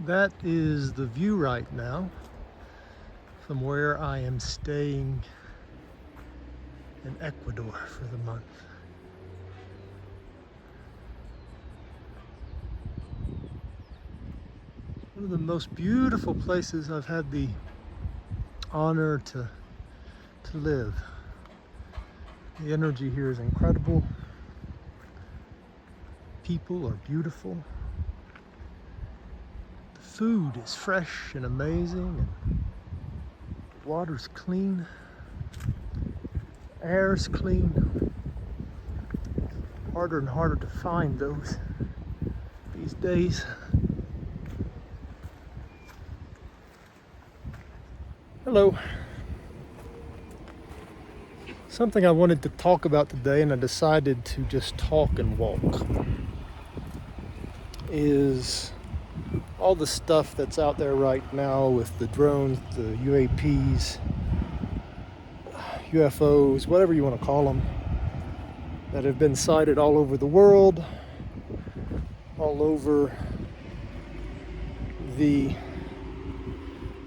That is the view right now from where I am staying in Ecuador for the month. One of the most beautiful places I've had the honor to live. The energy here is incredible. People are beautiful. The food is fresh and amazing, and the water's clean. Air's clean. Harder and harder to find those these days. Hello. Something I wanted to talk about today, and I decided to just talk and walk, is all the stuff that's out there right now with the drones, the UAPs, UFOs, whatever you want to call them, that have been sighted all over the world, all over the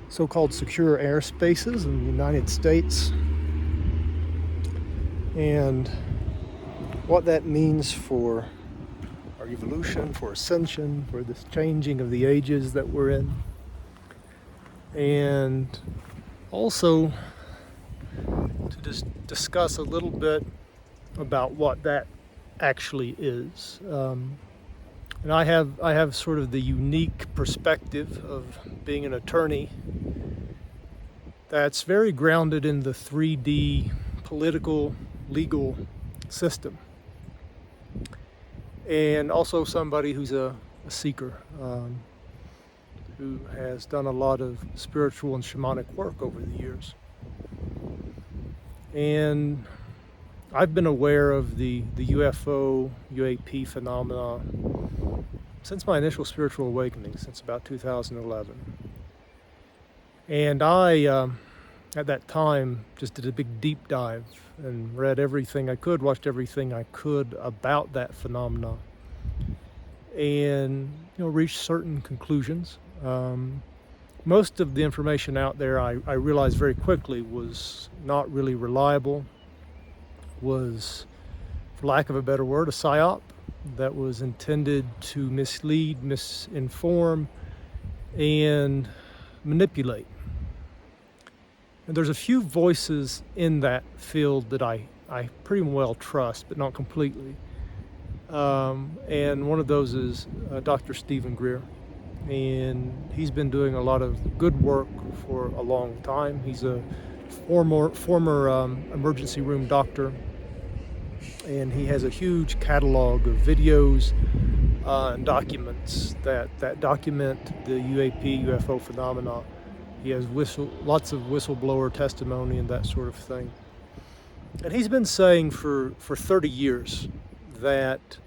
so-called secure airspaces in the United States, and what that means for our evolution, for ascension, for this changing of the ages that we're in, and also to just discuss a little bit about what that actually is. And I have sort of the unique perspective of being an attorney that's very grounded in the 3D political legal system, and also somebody who's a seeker, who has done a lot of spiritual and shamanic work over the years. And I've been aware of the UFO, UAP phenomena since my initial spiritual awakening, since about 2011. And I, at that time, just did a big deep dive and read everything I could, watched everything I could about that phenomena, and reached certain conclusions. Most of the information out there, I realized very quickly, was not really reliable, was, for lack of a better word, a psyop that was intended to mislead, misinform, and manipulate. And there's a few voices in that field that I pretty well trust, but not completely. And one of those is Dr. Stephen Greer. And he's been doing a lot of good work for a long time. He's a former emergency room doctor, and he has a huge catalog of videos and documents that document the UAP, UFO phenomena. He has lots of whistleblower testimony and that sort of thing. And he's been saying for 30 years that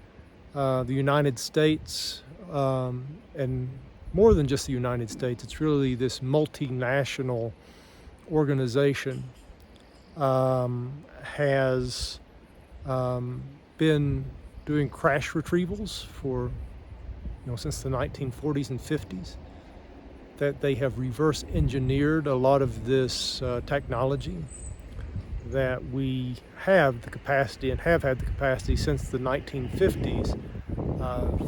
the United States, and more than just the United States, it's really this multinational organization, has been doing crash retrievals for since the 1940s and 50s, that they have reverse engineered a lot of this technology, that we have the capacity and have had the capacity since the 1950s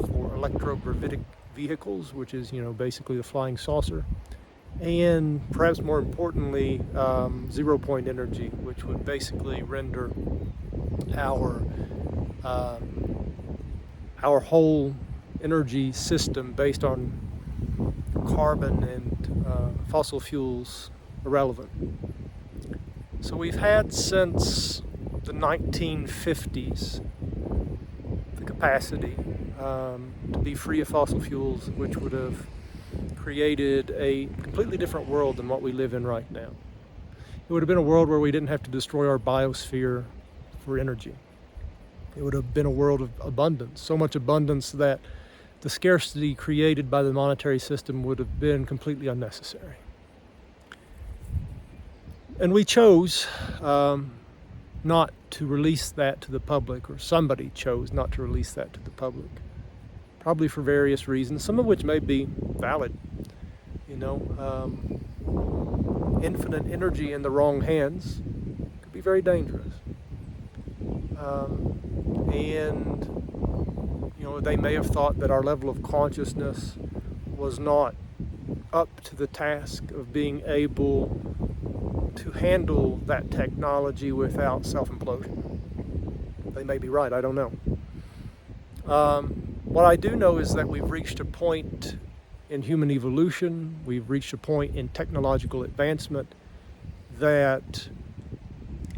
for electrogravitic vehicles, which is basically the flying saucer, and perhaps more importantly, 0-point energy, which would basically render our whole energy system based on carbon and fossil fuels irrelevant. So we've had since the 1950s the capacity to be free of fossil fuels, which would have created a completely different world than what we live in right now. It would have been a world where we didn't have to destroy our biosphere for energy. It would have been a world of abundance, so much abundance that the scarcity created by the monetary system would have been completely unnecessary. And we chose not to release that to the public, or somebody chose not to release that to the public, probably for various reasons, some of which may be valid. Infinite energy in the wrong hands could be very dangerous. And they may have thought that our level of consciousness was not up to the task of being able to handle that technology without self-implosion. They may be right, I don't know. What I do know is that we've reached a point in human evolution, we've reached a point in technological advancement that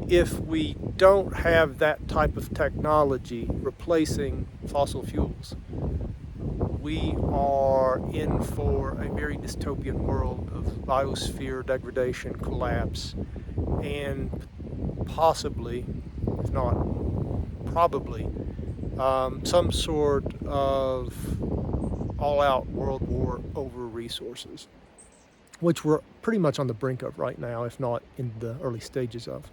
if we don't have that type of technology replacing fossil fuels, we are in for a very dystopian world of biosphere degradation, collapse, and possibly, if not probably, some sort of all-out world war over resources, which we're pretty much on the brink of right now, if not in the early stages of.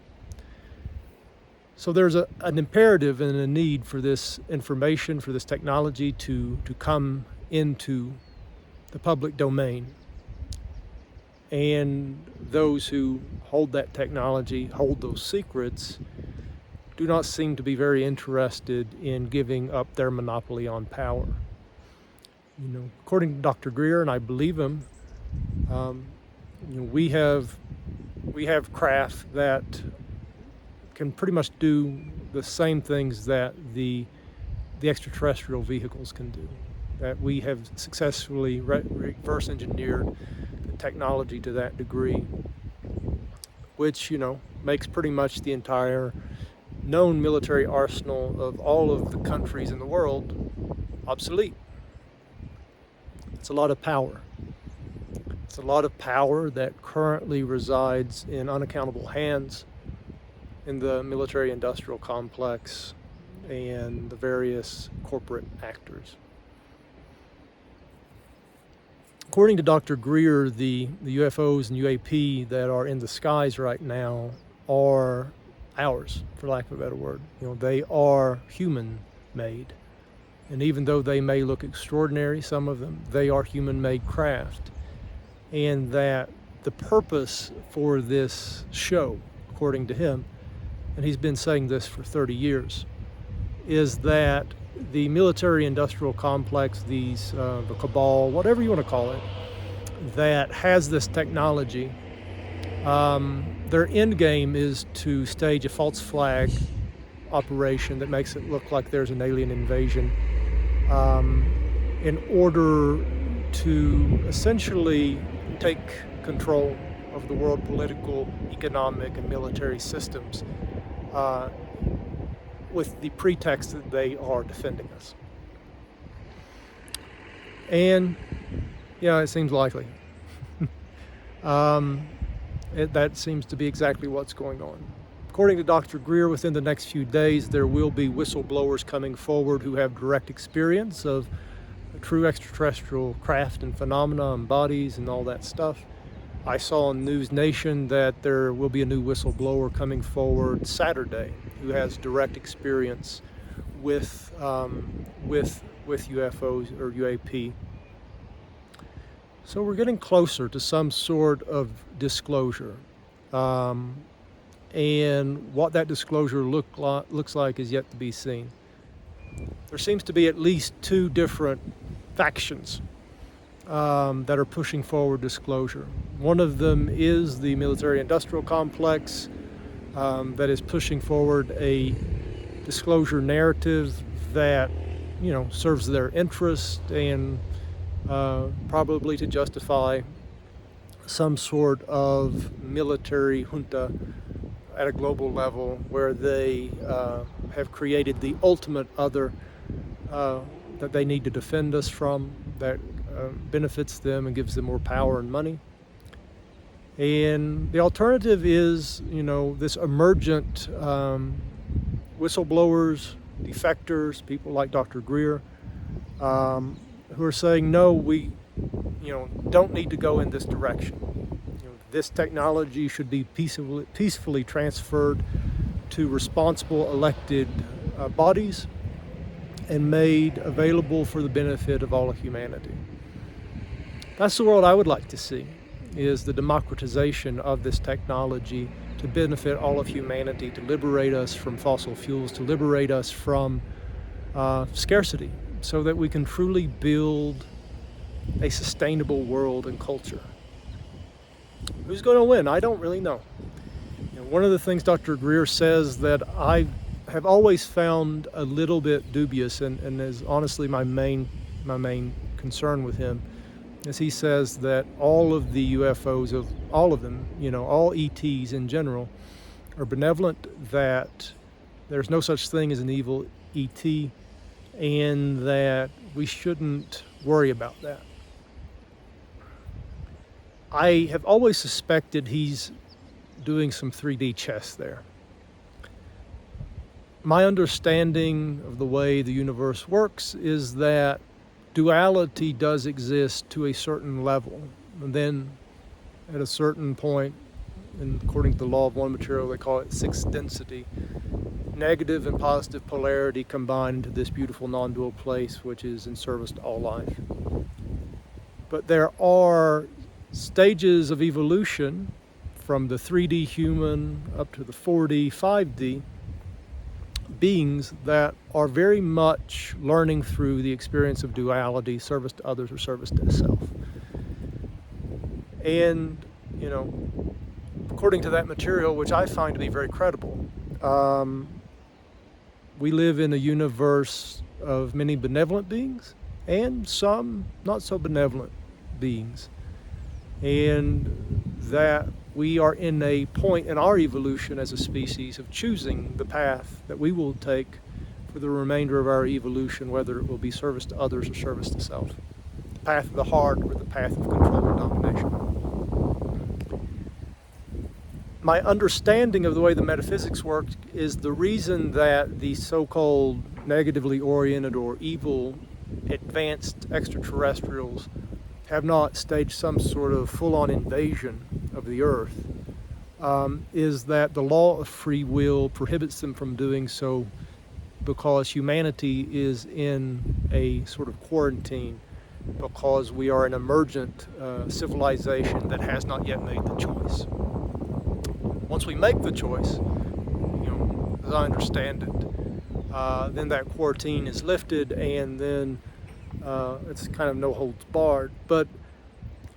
So there's an imperative and a need for this information, for this technology to come into the public domain. And those who hold that technology, hold those secrets, do not seem to be very interested in giving up their monopoly on power. According to Dr. Greer, and I believe him, we have craft that can pretty much do the same things that the extraterrestrial vehicles can do. That we have successfully reverse engineered the technology to that degree, which makes pretty much the entire known military arsenal of all of the countries in the world obsolete. It's a lot of power. It's a lot of power that currently resides in unaccountable hands in the military-industrial complex and the various corporate actors. According to Dr. Greer, the UFOs and UAP that are in the skies right now are ours, for lack of a better word. They are human-made. And even though they may look extraordinary, some of them, they are human-made craft. And that the purpose for this show, according to him, and he's been saying this for 30 years, is that the military-industrial complex, the cabal, whatever you want to call it, that has this technology, their end game is to stage a false flag operation that makes it look like there's an alien invasion, in order to essentially take control of the world political, economic, and military systems, with the pretext that they are defending us. And it seems likely. That seems to be exactly what's going on. According to Dr. Greer, within the next few days, there will be whistleblowers coming forward who have direct experience of true extraterrestrial craft and phenomena and bodies and all that stuff. I saw on News Nation that there will be a new whistleblower coming forward Saturday who has direct experience with UFOs or UAP. So we're getting closer to some sort of disclosure. And what that disclosure looks like is yet to be seen. There seems to be at least two different factions that are pushing forward disclosure. One of them is the military-industrial complex that is pushing forward a disclosure narrative that serves their interest and probably to justify some sort of military junta at a global level where they have created the ultimate other that they need to defend us from, that benefits them and gives them more power and money. And the alternative is, this emergent whistleblowers, defectors, people like Dr. Greer, who are saying, no, we don't need to go in this direction. This technology should be peacefully transferred to responsible elected bodies and made available for the benefit of all of humanity. That's the world I would like to see, is the democratization of this technology to benefit all of humanity, to liberate us from fossil fuels, to liberate us from scarcity, so that we can truly build a sustainable world and culture. Who's going to win? I don't really know. One of the things Dr. Greer says that I have always found a little bit dubious, and is honestly my main concern with him, is he says that all of the UFOs, of all of them, all ETs in general, are benevolent, that there's no such thing as an evil ET, and that we shouldn't worry about that. I have always suspected he's doing some 3D chess there. My understanding of the way the universe works is that duality does exist to a certain level, and then at a certain point, and according to the law of one material, they call it sixth density, negative and positive polarity combine into this beautiful non-dual place, which is in service to all life. But there are stages of evolution from the 3D human up to the 4D, 5D beings that are very much learning through the experience of duality, service to others or service to self. And, according to that material, which I find to be very credible, we live in a universe of many benevolent beings and some not so benevolent beings. And that we are in a point in our evolution as a species of choosing the path that we will take for the remainder of our evolution, whether it will be service to others or service to self. The path of the heart or the path of control and domination. My understanding of the way the metaphysics work is the reason that the so-called negatively oriented or evil advanced extraterrestrials have not staged some sort of full-on invasion of the earth, is that the law of free will prohibits them from doing so, because humanity is in a sort of quarantine, because we are an emergent civilization that has not yet made the choice. Once we make the choice, as I understand it, then that quarantine is lifted, and then it's kind of no holds barred. But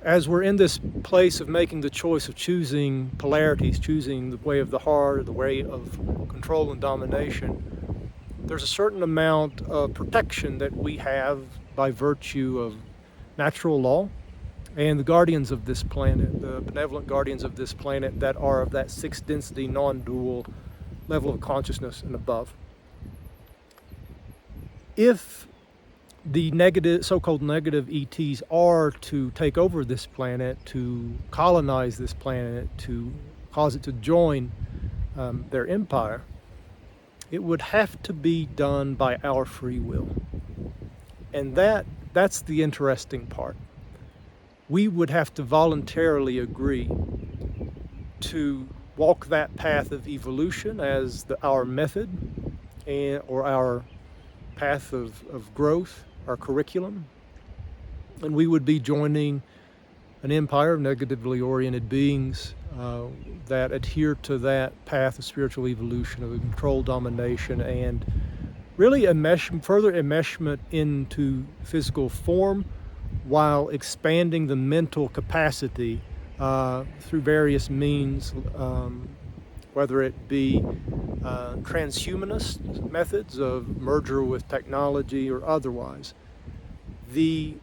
as we're in this place of making the choice of choosing polarities, choosing the way of the heart, or the way of control and domination, there's a certain amount of protection that we have by virtue of natural law and the guardians of this planet, the benevolent guardians of this planet that are of that sixth density non-dual level of consciousness and above. If the negative, so-called negative ETs are to take over this planet, to colonize this planet, to cause it to join their empire, it would have to be done by our free will. And that's the interesting part. We would have to voluntarily agree to walk that path of evolution as our method, or our path of growth, our curriculum, and we would be joining an empire of negatively oriented beings that adhere to that path of spiritual evolution, of control, domination, and really further enmeshment into physical form, while expanding the mental capacity through various means, whether it be transhumanist methods of merger with technology or otherwise. The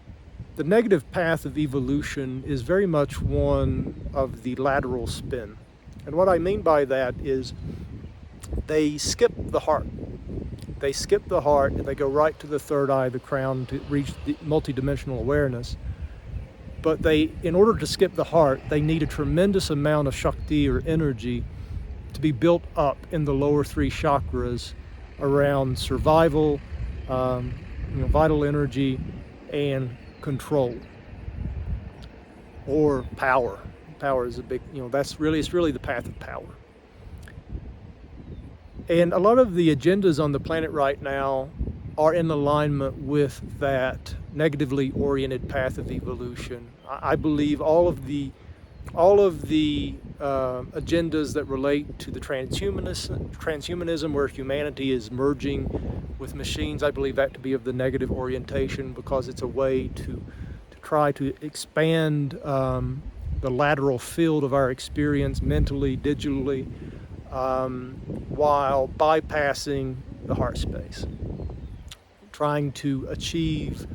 negative path of evolution is very much one of the lateral spin. And what I mean by that is they skip the heart. They skip the heart and they go right to the third eye, the crown, to reach the multidimensional awareness. But in order to skip the heart, they need a tremendous amount of Shakti or energy to be built up in the lower three chakras around survival, vital energy, and control, or power. Power is a big, it's really the path of power. And a lot of the agendas on the planet right now are in alignment with that negatively oriented path of evolution. I believe all of the agendas that relate to the transhumanism, where humanity is merging with machines, I believe that to be of the negative orientation, because it's a way to try to expand the lateral field of our experience mentally, digitally, while bypassing the heart space, trying to achieve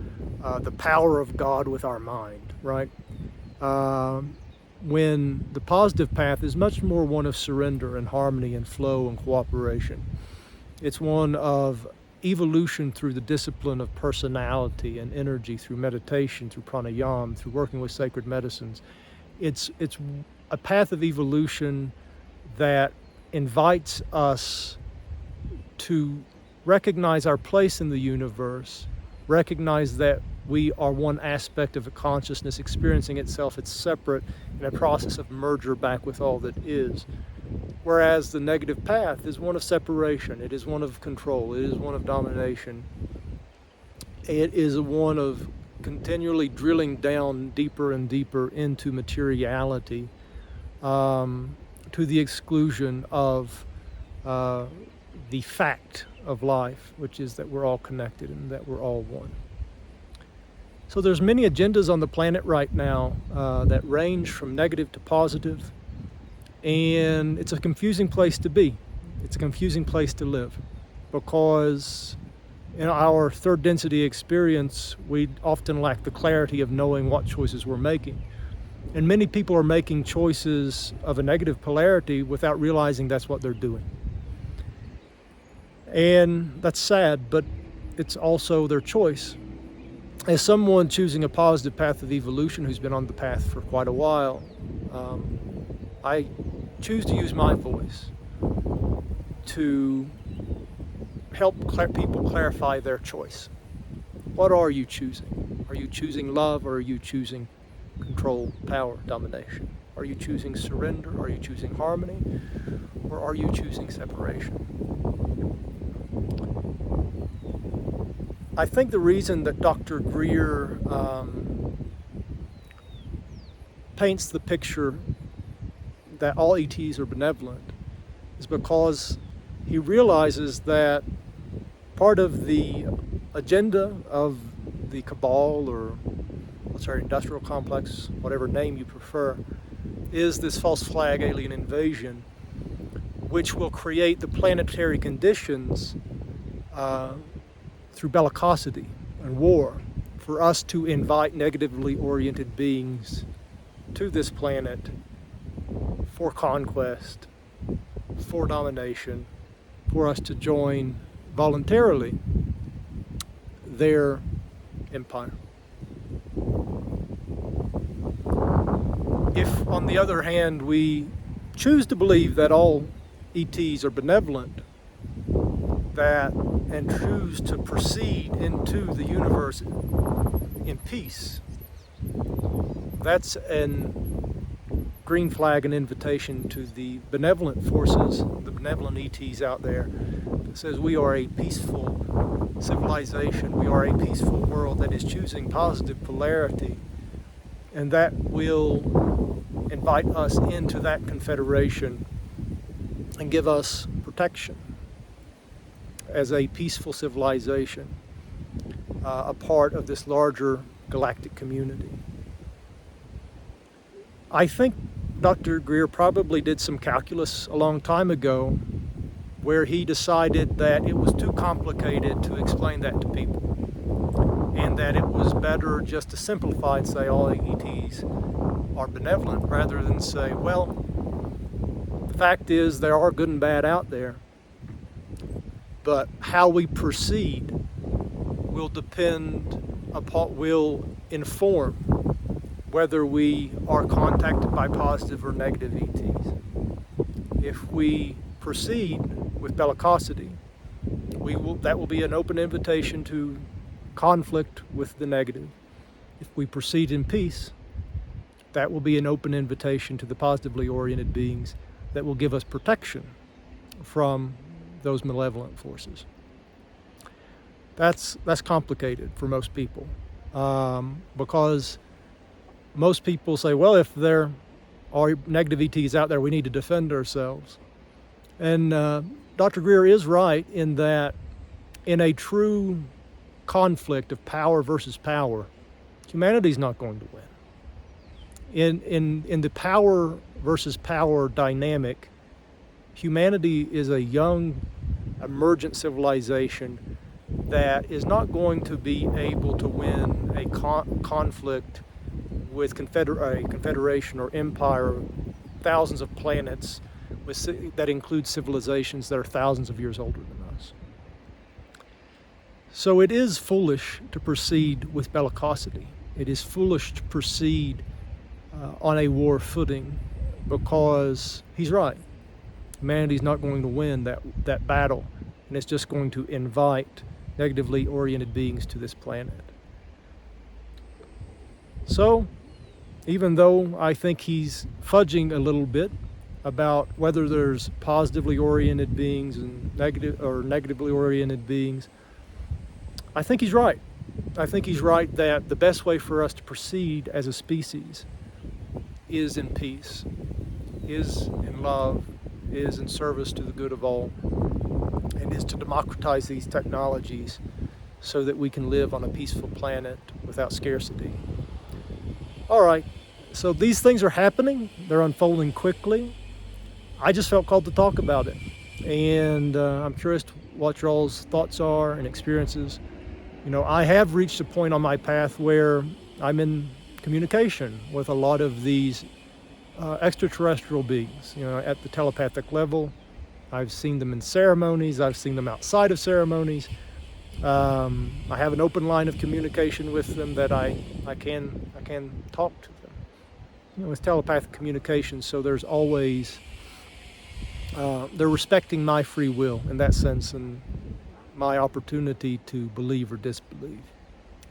the power of God with our mind, right? When the positive path is much more one of surrender and harmony and flow and cooperation. It's one of evolution through the discipline of personality and energy, through meditation, through pranayama, through working with sacred medicines. It's a path of evolution that invites us to recognize our place in the universe, recognize that we are one aspect of a consciousness experiencing itself. It's separate in a process of merger back with all that is. Whereas the negative path is one of separation. It is one of control. It is one of domination. It is one of continually drilling down deeper and deeper into materiality, to the exclusion of the fact of life, which is that we're all connected and that we're all one. So there's many agendas on the planet right now that range from negative to positive, and it's a confusing place to be. It's a confusing place to live, because in our third density experience, we often lack the clarity of knowing what choices we're making. And many people are making choices of a negative polarity without realizing that's what they're doing. And that's sad, but it's also their choice. As someone choosing a positive path of evolution who's been on the path for quite a while, I choose to use my voice to help people clarify their choice. What are you choosing? Are you choosing love, or are you choosing control, power, domination? Are you choosing surrender? Are you choosing harmony? Or are you choosing separation? I think the reason that Dr. Greer paints the picture that all ETs are benevolent is because he realizes that part of the agenda of the cabal, or let's say industrial complex, whatever name you prefer, is this false flag alien invasion, which will create the planetary conditions through bellicosity and war for us to invite negatively oriented beings to this planet for conquest, for domination, for us to join voluntarily their empire. If, on the other hand, we choose to believe that all ETs are benevolent, and choose to proceed into the universe in peace, that's an green flag, an invitation to the benevolent forces, the benevolent ETs out there, that says we are a peaceful civilization, we are a peaceful world that is choosing positive polarity, and that will invite us into that confederation and give us protection as a peaceful civilization, a part of this larger galactic community. I think Dr. Greer probably did some calculus a long time ago where he decided that it was too complicated to explain that to people, and that it was better just to simplify and say all ETs are benevolent, rather than say, well, the fact is there are good and bad out there, but how we proceed will inform whether we are contacted by positive or negative ETs. If we proceed with bellicosity, that will be an open invitation to conflict with the negative. If we proceed in peace, that will be an open invitation to the positively oriented beings that will give us protection from those malevolent forces. That's complicated for most people, because most people say, well, if there are negative ETs out there, we need to defend ourselves. And Dr. Greer is right in that in a true conflict of power versus power, humanity's not going to win. In the power versus power dynamic, humanity is a young, emergent civilization that is not going to be able to win a conflict with a confederation or empire of thousands of planets that include civilizations that are thousands of years older than us. So it is foolish to proceed with bellicosity. It is foolish to proceed on a war footing, because he's right. Humanity's not going to win that battle, and it's just going to invite negatively oriented beings to this planet. So, even though I think he's fudging a little bit about whether there's positively oriented beings and negatively oriented beings, I think he's right. I think he's right that the best way for us to proceed as a species is in peace, is in love, is in service to the good of all, and is to democratize these technologies so that we can live on a peaceful planet without scarcity. All right, so these things are happening. They're unfolding quickly. I just felt called to talk about it, and I'm curious what y'all's thoughts are and experiences. You know, I have reached a point on my path where I'm in communication with a lot of these extraterrestrial beings, you know, at the telepathic level. I've seen them in ceremonies. I've seen them outside of ceremonies. I have an open line of communication with them that I can talk to them. You know, it's telepathic communication, so there's always they're respecting my free will in that sense, and my opportunity to believe or disbelieve.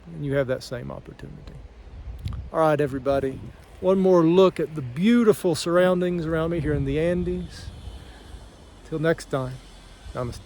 And you have that same opportunity. All right, everybody. One more look at the beautiful surroundings around me here in the Andes. Till next time, namaste.